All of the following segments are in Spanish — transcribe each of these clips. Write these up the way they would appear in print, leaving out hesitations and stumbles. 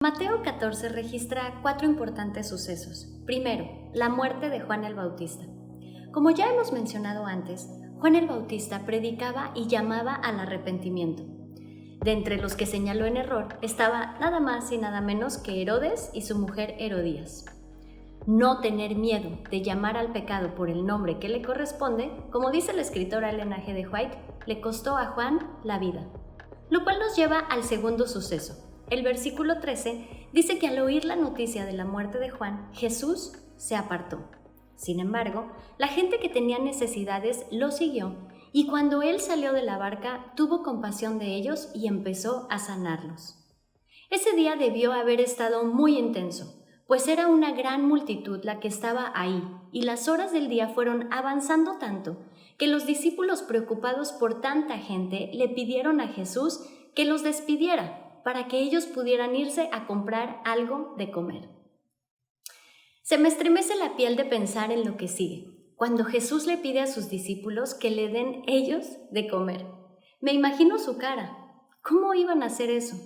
Mateo 14 registra 4 importantes sucesos. Primero, la muerte de Juan el Bautista. Como ya hemos mencionado antes, Juan el Bautista predicaba y llamaba al arrepentimiento. De entre los que señaló en error estaba nada más y nada menos que Herodes y su mujer Herodías. No tener miedo de llamar al pecado por el nombre que le corresponde, como dice la escritora Ellen G. White, le costó a Juan la vida. Lo cual nos lleva al segundo suceso. El versículo 13 dice que al oír la noticia de la muerte de Juan, Jesús se apartó. Sin embargo, la gente que tenía necesidades lo siguió y cuando él salió de la barca tuvo compasión de ellos y empezó a sanarlos. Ese día debió haber estado muy intenso, pues era una gran multitud la que estaba ahí y las horas del día fueron avanzando tanto que los discípulos preocupados por tanta gente le pidieron a Jesús que los despidiera para que ellos pudieran irse a comprar algo de comer. Se me estremece la piel de pensar en lo que sigue, cuando Jesús le pide a sus discípulos que le den ellos de comer. Me imagino su cara. ¿Cómo iban a hacer eso?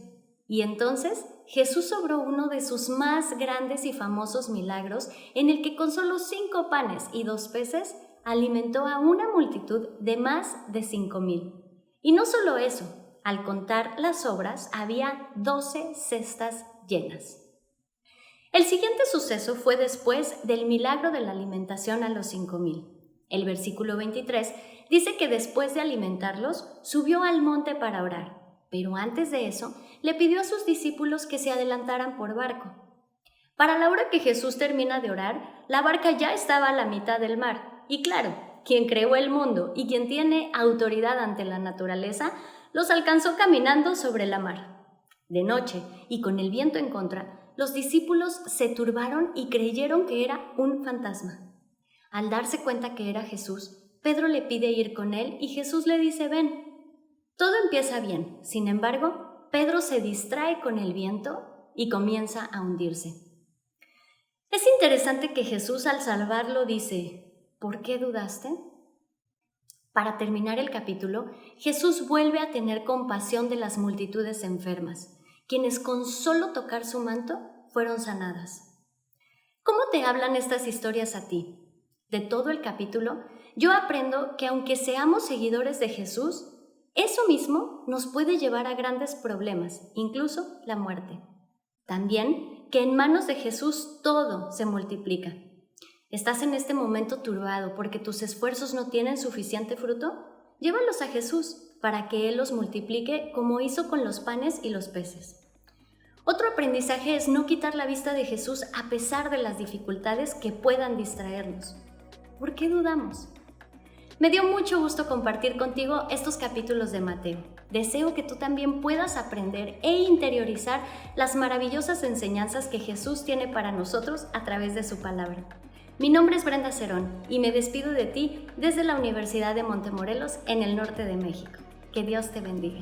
Y entonces Jesús obró uno de sus más grandes y famosos milagros, en el que con solo 5 panes y 2 peces alimentó a una multitud de más de 5,000. Y no solo eso, al contar las sobras, había 12 cestas llenas. El siguiente suceso fue después del milagro de la alimentación a los 5,000. El versículo 23 dice que después de alimentarlos, subió al monte para orar, pero antes de eso, le pidió a sus discípulos que se adelantaran por barco. Para la hora que Jesús termina de orar, la barca ya estaba a la mitad del mar, y claro, quien creó el mundo y quien tiene autoridad ante la naturaleza, los alcanzó caminando sobre la mar. De noche, y con el viento en contra, los discípulos se turbaron y creyeron que era un fantasma. Al darse cuenta que era Jesús, Pedro le pide ir con él y Jesús le dice: ven. Todo empieza bien, sin embargo, Pedro se distrae con el viento y comienza a hundirse. Es interesante que Jesús al salvarlo dice: ¿por qué dudaste? Para terminar el capítulo, Jesús vuelve a tener compasión de las multitudes enfermas, quienes con solo tocar su manto fueron sanadas. ¿Cómo te hablan estas historias a ti? De todo el capítulo, yo aprendo que aunque seamos seguidores de Jesús, eso mismo nos puede llevar a grandes problemas, incluso la muerte. También que en manos de Jesús todo se multiplica. ¿Estás en este momento turbado porque tus esfuerzos no tienen suficiente fruto? Llévalos a Jesús para que Él los multiplique como hizo con los panes y los peces. Otro aprendizaje es no quitar la vista de Jesús a pesar de las dificultades que puedan distraernos. ¿Por qué dudamos? Me dio mucho gusto compartir contigo estos capítulos de Mateo. Deseo que tú también puedas aprender e interiorizar las maravillosas enseñanzas que Jesús tiene para nosotros a través de su palabra. Mi nombre es Brenda Cerón y me despido de ti desde la Universidad de Montemorelos en el norte de México. Que Dios te bendiga.